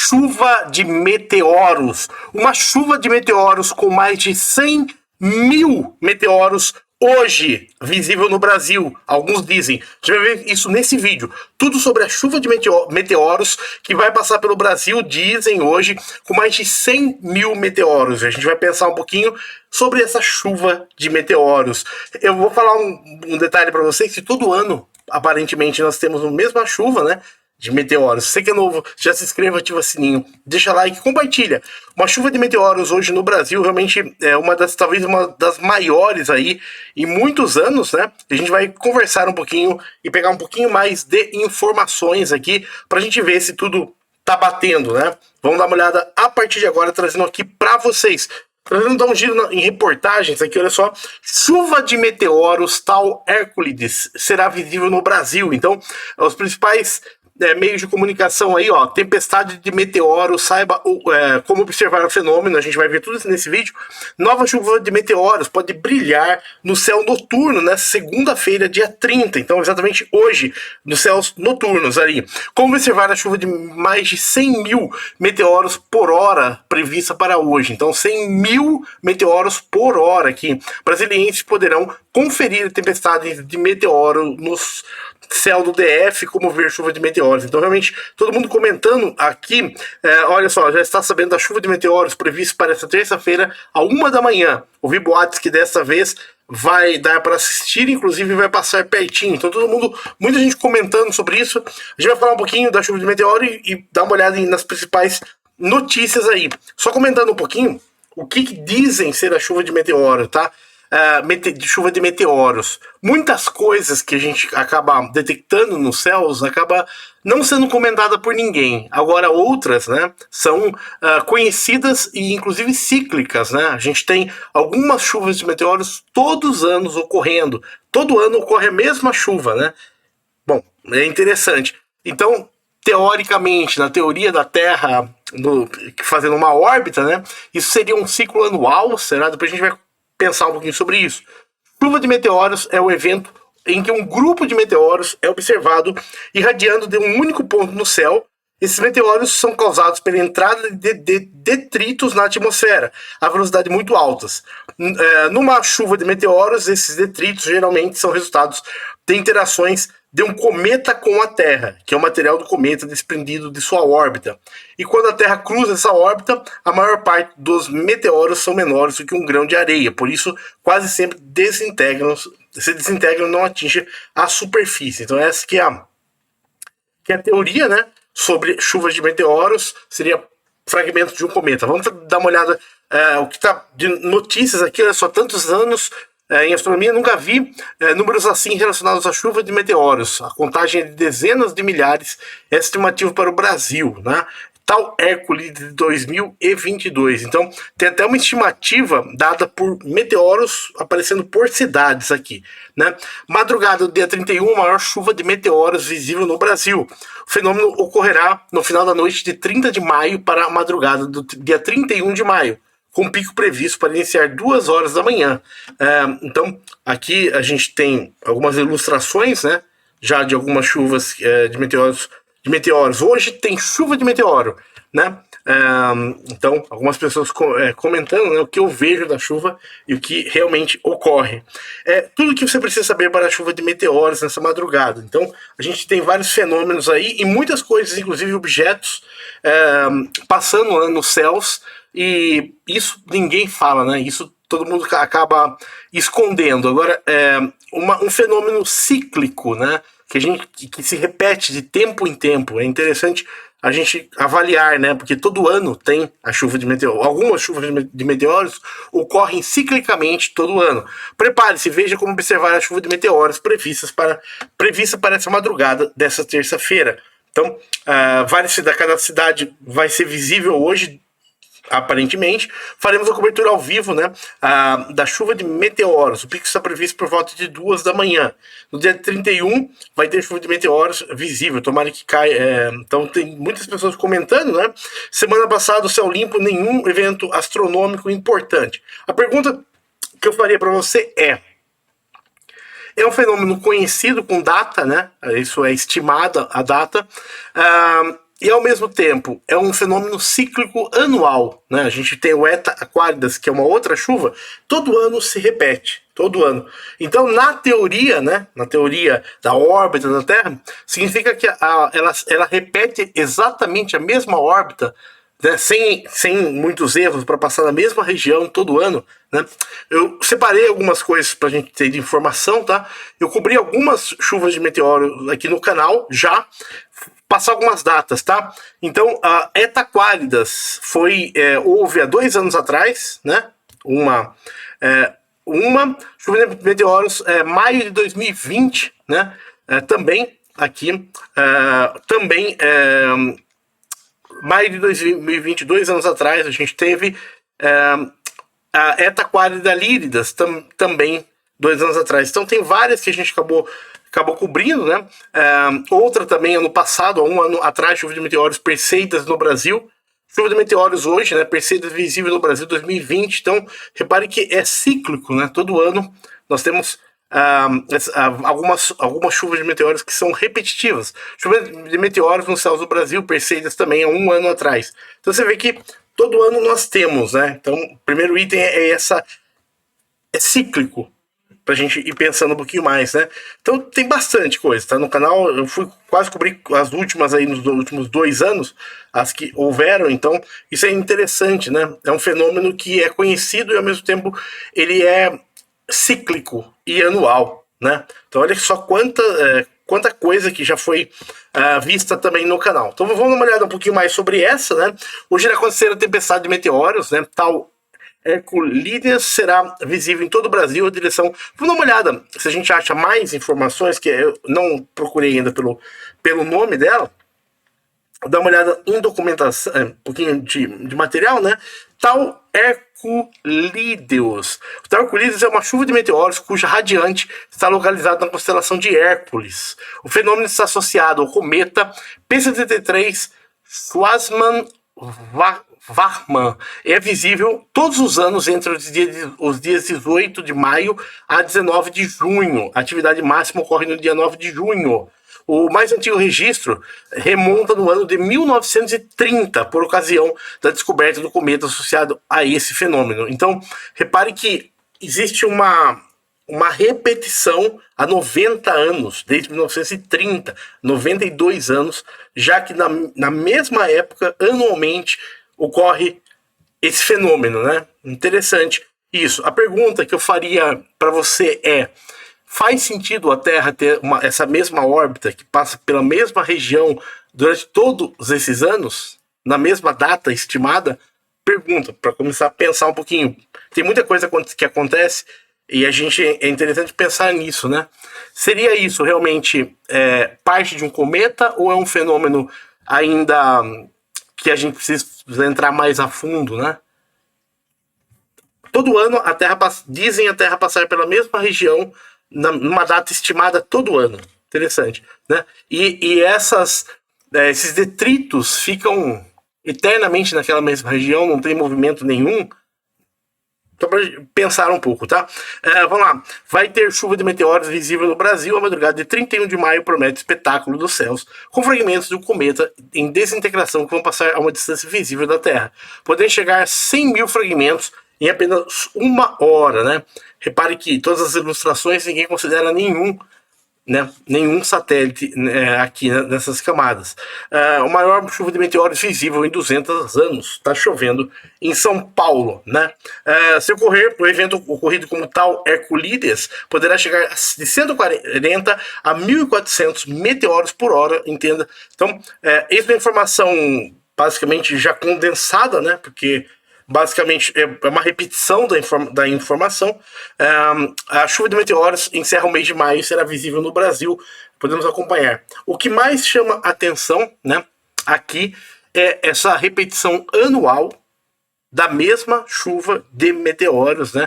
chuva de meteoros. Uma chuva de meteoros com mais de 100 mil meteoros hoje visível no Brasil. Alguns dizem. A gente vai ver isso nesse vídeo. Tudo sobre a chuva de meteoros que vai passar pelo Brasil, dizem hoje, com mais de 100 mil meteoros. A gente vai pensar um pouquinho sobre essa chuva de meteoros. Eu vou falar um detalhe para vocês, que todo ano, aparentemente, nós temos a mesma chuva, né? De meteoros. Você que é novo, já se inscreva, ativa o sininho, deixa like, compartilha. Uma chuva de meteoros hoje no Brasil realmente é talvez uma das maiores aí em muitos anos, né? A gente vai conversar um pouquinho e pegar um pouquinho mais de informações aqui pra gente ver se tudo tá batendo, né? Vamos dar uma olhada a partir de agora, trazendo aqui pra vocês. Trazendo dar um giro em reportagens aqui, olha só. Chuva de meteoros, tal Hércules, será visível no Brasil. Então, os principais meios de comunicação aí, ó, tempestade de meteoros, saiba como observar o fenômeno, a gente vai ver tudo isso nesse vídeo. Nova chuva de meteoros pode brilhar no céu noturno, nessa segunda-feira, dia 30, então exatamente hoje, nos céus noturnos ali. Como observar a chuva de mais de 100 mil meteoros por hora prevista para hoje, então 100 mil meteoros por hora aqui. Brasilienses poderão conferir tempestades de meteoro nos céu do DF, como ver chuva de meteoros. Então, realmente, todo mundo comentando aqui, olha só, já está sabendo da chuva de meteoros prevista para essa terça-feira, à 1 da manhã. Ouvi boatos que dessa vez vai dar para assistir, inclusive vai passar pertinho. Então, muita gente comentando sobre isso. A gente vai falar um pouquinho da chuva de meteoro e dar uma olhada nas principais notícias aí. Só comentando um pouquinho o que dizem ser a chuva de meteoro, tá? Chuva de meteoros. Muitas coisas que a gente acaba detectando nos céus acaba não sendo comentada por ninguém. Agora outras, né, são conhecidas e inclusive cíclicas, né? A gente tem algumas chuvas de meteoros todos os anos ocorrendo. Todo ano ocorre a mesma chuva, né? Bom, é interessante. Então, teoricamente, na teoria da Terra, fazendo uma órbita, né, isso seria um ciclo anual, será? Depois a gente vai pensar um pouquinho sobre isso. Chuva de meteoros é um evento em que um grupo de meteoros é observado irradiando de um único ponto no céu. Esses meteoros são causados pela entrada de detritos na atmosfera a velocidade muito altas. Numa chuva de meteoros, esses detritos geralmente são resultados de interações de um cometa com a Terra, que é o material do cometa desprendido de sua órbita. E quando a Terra cruza essa órbita, a maior parte dos meteoros são menores do que um grão de areia, por isso quase sempre se desintegram e não atingem a superfície. Então essa que é a teoria, né, sobre chuvas de meteoros, seria fragmentos de um cometa. Vamos dar uma olhada o que está de notícias aqui, olha só, tantos anos. Em astronomia, nunca vi números assim relacionados à chuva de meteoros. A contagem é de dezenas de milhares, é estimativo para o Brasil, né? Tal Hércules de 2022. Então, tem até uma estimativa dada por meteoros aparecendo por cidades aqui, né? Madrugada do dia 31, a maior chuva de meteoros visível no Brasil. O fenômeno ocorrerá no final da noite de 30 de maio para a madrugada do dia 31 de maio. Com pico previsto para iniciar 2 horas da manhã. Então, aqui a gente tem algumas ilustrações, né, já de algumas chuvas de meteoros. Hoje tem chuva de meteoro, né? Então, algumas pessoas comentando, né, o que eu vejo da chuva e o que realmente ocorre. Tudo que você precisa saber para a chuva de meteoros nessa madrugada. Então, a gente tem vários fenômenos aí e muitas coisas, inclusive objetos, passando, né, nos céus. E isso ninguém fala, né? Isso todo mundo acaba escondendo. Agora, um fenômeno cíclico, né? Que se repete de tempo em tempo. É interessante a gente avaliar, né? Porque todo ano tem a chuva de meteoros. Algumas chuvas de meteoros ocorrem ciclicamente todo ano. Prepare-se, veja como observar a chuva de meteoros prevista para essa madrugada dessa terça-feira. Então, cada cidade vai ser visível hoje. Aparentemente, faremos a cobertura ao vivo, né, da chuva de meteoros. O pico está previsto por volta de 2 da manhã. No dia 31 vai ter chuva de meteoros visível, tomara que caia. Então tem muitas pessoas comentando, né? Semana passada o céu limpo, nenhum evento astronômico importante. A pergunta que eu faria para você é um fenômeno conhecido com data, né? Isso é estimada a data. e ao mesmo tempo é um fenômeno cíclico anual, né? A gente tem o Eta Aquaridas, que é uma outra chuva, todo ano se repete, todo ano. Então, na teoria, né, na teoria da órbita da Terra, significa que ela repete exatamente a mesma órbita, né, sem muitos erros, para passar na mesma região todo ano, né? Eu separei algumas coisas para a gente ter de informação, tá? Eu cobri algumas chuvas de meteoro aqui no canal já, passar algumas datas, tá? Então, a Eta Aquaridas houve há 2 anos atrás, né? Uma chuva de meteoros, maio de 2020, né? Também aqui, maio de 2020, 2 anos atrás, a gente teve a Eta Aquarida Líridas também 2 anos atrás. Então tem várias que a gente acabou cobrindo, né? Outra também ano passado, há 1 ano atrás, chuva de meteoros Perseidas no Brasil. Chuva de meteoros hoje, né? Perseidas visível no Brasil 2020. Então, repare que é cíclico, né? Todo ano nós temos algumas chuvas de meteoros que são repetitivas. Chuva de meteoros nos céus do Brasil, Perseidas também, há 1 ano atrás. Então você vê que todo ano nós temos, né? Então, o primeiro item é cíclico, pra gente ir pensando um pouquinho mais, né? Então tem bastante coisa, tá? No canal eu fui quase cobrir as últimas aí nos últimos 2 anos, as que houveram, então isso é interessante, né? É um fenômeno que é conhecido e ao mesmo tempo ele é cíclico e anual, né? Então olha só quanta coisa que já foi vista também no canal. Então vamos dar uma olhada um pouquinho mais sobre essa, né? Hoje irá acontecer a tempestade de meteoros, né? Tal Herculídeas será visível em todo o Brasil. A direção. Vamos dar uma olhada se a gente acha mais informações, que eu não procurei ainda pelo nome dela. Dá uma olhada em documentação, um pouquinho de material, né? Tal Herculídeos. O Tal Herculídeos é uma chuva de meteoros cuja radiante está localizada na constelação de Hércules. O fenômeno está associado ao cometa P-73 Schwarzmann-Warman. É visível todos os anos entre os dias 18 de maio a 19 de junho. A atividade máxima ocorre no dia 9 de junho. O mais antigo registro remonta no ano de 1930, por ocasião da descoberta do cometa associado a esse fenômeno. Então, repare que existe uma repetição há 90 anos, desde 1930, 92 anos, já que na mesma época, anualmente, ocorre esse fenômeno, né? Interessante isso. A pergunta que eu faria para você é: faz sentido a Terra ter essa mesma órbita que passa pela mesma região durante todos esses anos, na mesma data estimada? Pergunta, para começar a pensar um pouquinho. Tem muita coisa que acontece e é interessante pensar nisso, né? Seria isso realmente parte de um cometa ou é um fenômeno ainda que a gente precisa entrar mais a fundo, né? Todo ano dizem a Terra passar pela mesma região numa data estimada todo ano. Interessante, né? E esses detritos ficam eternamente naquela mesma região, não tem movimento nenhum. Só para pensar um pouco, tá? Vamos lá. Vai ter chuva de meteoros visível no Brasil. A madrugada de 31 de maio promete espetáculo dos céus, com fragmentos do cometa em desintegração que vão passar a uma distância visível da Terra. Podem chegar a 100 mil fragmentos em apenas 1 hora, né? Repare que todas as ilustrações ninguém considera nenhum satélite aqui nessas camadas. A maior chuva de meteoros visível em 200 anos. Está chovendo em São Paulo, né? Se ocorrer, o evento ocorrido como Tal Herculídeas poderá chegar de 140 a 1.400 meteoros por hora, entenda. Então, essa é uma informação basicamente já condensada, né? Porque basicamente é uma repetição da informação. A chuva de meteoros encerra o mês de maio e será visível no Brasil. Podemos acompanhar. O que mais chama atenção, né, aqui é essa repetição anual da mesma chuva de meteoros, né?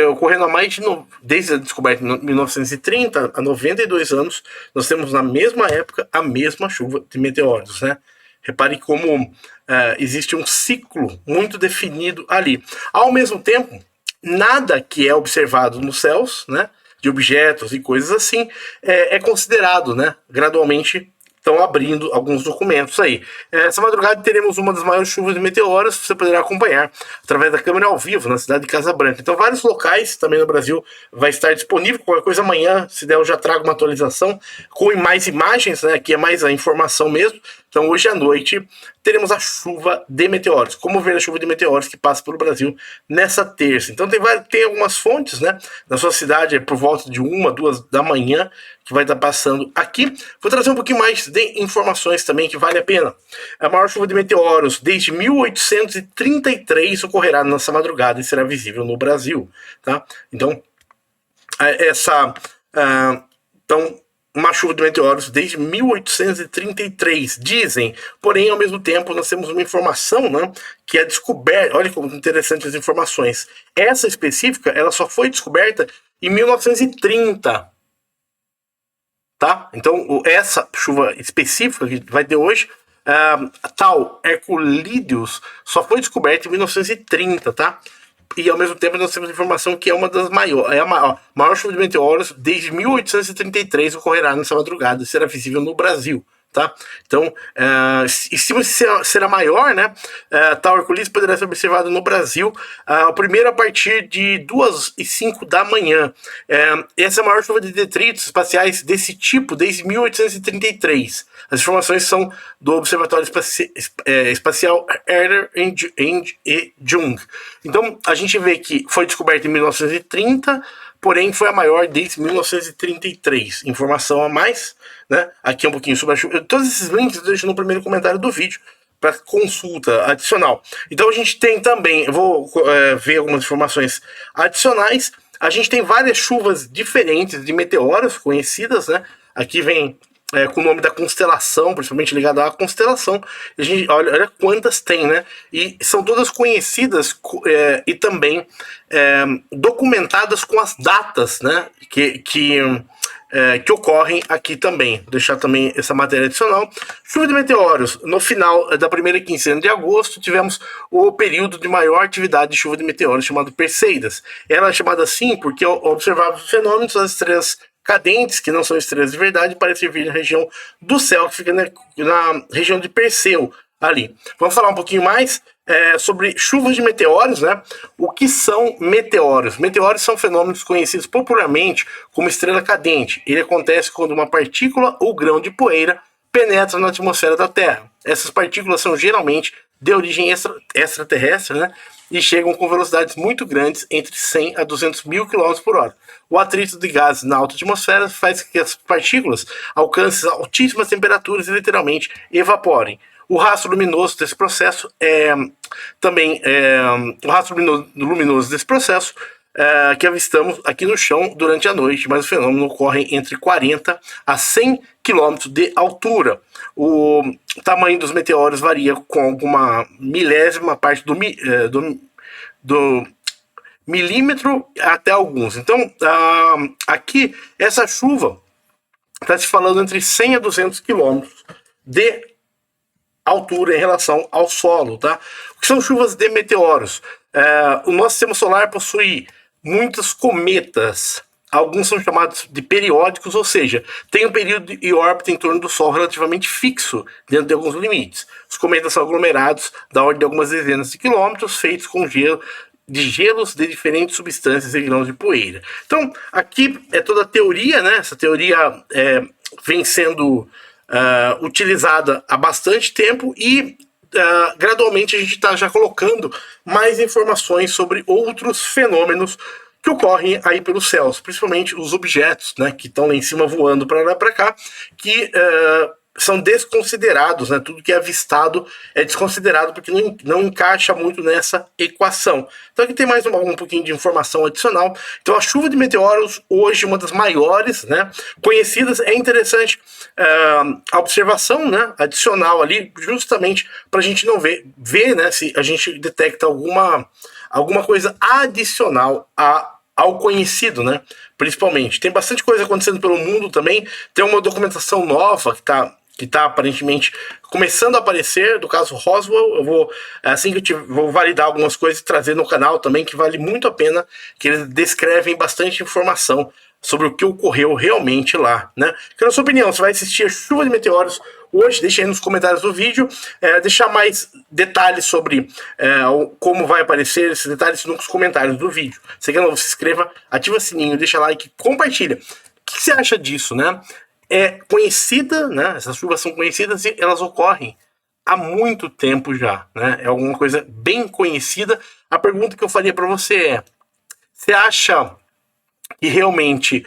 Ocorrendo há desde a descoberta em 1930 a 92 anos, nós temos na mesma época a mesma chuva de meteoros, né? Repare como existe um ciclo muito definido ali. Ao mesmo tempo, nada que é observado nos céus, né, de objetos e coisas assim, é considerado, né, gradualmente estão abrindo alguns documentos aí. Essa madrugada teremos uma das maiores chuvas de meteoros, você poderá acompanhar através da câmera ao vivo na cidade de Casa Branca. Então, vários locais também no Brasil vai estar disponível. Qualquer coisa amanhã, se der, eu já trago uma atualização com mais imagens, né? Aqui é mais a informação mesmo. Então, hoje à noite, teremos a chuva de meteoros. Como ver a chuva de meteoros que passa pelo Brasil nessa terça. Então, tem algumas fontes, né? Na sua cidade, por volta de 1, 2 da manhã, que vai estar passando aqui. Vou trazer um pouquinho mais de informações também, que vale a pena. A maior chuva de meteoros desde 1833 ocorrerá nessa madrugada e será visível no Brasil, tá? Então, uma chuva de meteoros desde 1833, dizem. Porém, ao mesmo tempo, nós temos uma informação, né, que é descoberta. Olha como interessante as informações. Essa específica, ela só foi descoberta em 1930. Tá? Então, essa chuva específica que vai ter hoje, tal Herculídeos, só foi descoberta em 1930, tá? E ao mesmo tempo nós temos informação que é uma das maiores, a maior chuva de meteoros desde 1833 ocorrerá nessa madrugada e será visível no Brasil. Tá? Então, estima será maior, né? Tal Hercules poderá ser observado no Brasil, o primeiro a partir de 2h05 da manhã. Essa é a maior chuva de detritos espaciais desse tipo desde 1833. As informações são do Observatório Espacial Herder e Jung. Então, a gente vê que foi descoberta em 1930, porém foi a maior desde 1933. Informação a mais, né? Aqui é um pouquinho sobre a chuva. Todos esses links eu deixo no primeiro comentário do vídeo para consulta adicional. Então a gente tem também, eu vou ver algumas informações adicionais. A gente tem várias chuvas diferentes de meteoros conhecidas, né? Aqui vem com o nome da constelação, principalmente ligado à constelação. A gente, olha quantas tem, né? E são todas conhecidas e também documentadas com as datas, né? Que ocorrem aqui também. Vou deixar também essa matéria adicional. Chuva de meteoros. No final da primeira quinzena de agosto, tivemos o período de maior atividade de chuva de meteoros, chamado Perseidas. Ela é chamada assim porque observava os fenômenos das estrelas cadentes, que não são estrelas de verdade, parecem vir na região do céu, que fica na região de Perseu, ali. Vamos falar um pouquinho mais sobre chuvas de meteoros, né? O que são meteoros? Meteoros são fenômenos conhecidos popularmente como estrela cadente. Ele acontece quando uma partícula ou grão de poeira penetra na atmosfera da Terra. Essas partículas são geralmente de origem extraterrestre, né? E chegam com velocidades muito grandes, entre 100 a 200 mil km por hora. O atrito de gases na alta atmosfera faz com que as partículas alcancem altíssimas temperaturas e literalmente evaporem. O rastro luminoso desse processo que avistamos aqui no chão durante a noite, mas o fenômeno ocorre entre 40 a 100 km de altura. O tamanho dos meteoros varia com alguma milésima parte do milímetro até alguns. Então, aqui, essa chuva está se falando entre 100 a 200 quilômetros de altura em relação ao solo, tá? O que são chuvas de meteoros? O nosso sistema solar possui muitos cometas. Alguns são chamados de periódicos, ou seja, tem um período e órbita em torno do Sol relativamente fixo, dentro de alguns limites. Os cometas são aglomerados da ordem de algumas dezenas de quilômetros, feitos com gelos de diferentes substâncias e grãos de poeira. Então, aqui é toda a teoria, né? Essa teoria vem sendo utilizada há bastante tempo e gradualmente a gente está já colocando mais informações sobre outros fenômenos que ocorrem aí pelos céus, principalmente os objetos, né, que estão lá em cima voando para lá para cá, que são desconsiderados, né? Tudo que é avistado é desconsiderado porque não encaixa muito nessa equação. Então aqui tem mais um pouquinho de informação adicional. Então a chuva de meteoros, hoje uma das maiores, né, conhecidas. É interessante a observação, né, adicional ali, justamente para a gente não ver, né, se a gente detecta alguma coisa adicional ao conhecido, né? Principalmente. Tem bastante coisa acontecendo pelo mundo também. Tem uma documentação nova que está aparentemente começando a aparecer, do caso Roswell. Eu vou, assim que eu vou validar algumas coisas e trazer no canal também, que vale muito a pena, que eles descrevem bastante informação sobre o que ocorreu realmente lá, né? Que na sua opinião, você vai assistir a chuva de meteoros hoje. Deixa aí nos comentários do vídeo, deixar mais detalhes sobre como vai aparecer esses detalhes nos comentários do vídeo. Se quer novo, se inscreva, ativa o sininho, deixa like, compartilha. O que você acha disso, né? É conhecida, né? Essas chuvas são conhecidas e elas ocorrem há muito tempo já, né? É alguma coisa bem conhecida. A pergunta que eu faria para você é: você acha que realmente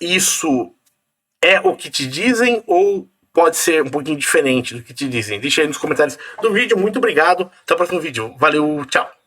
isso é o que te dizem ou pode ser um pouquinho diferente do que te dizem? Deixa aí nos comentários do vídeo. Muito obrigado. Até o próximo vídeo. Valeu, tchau.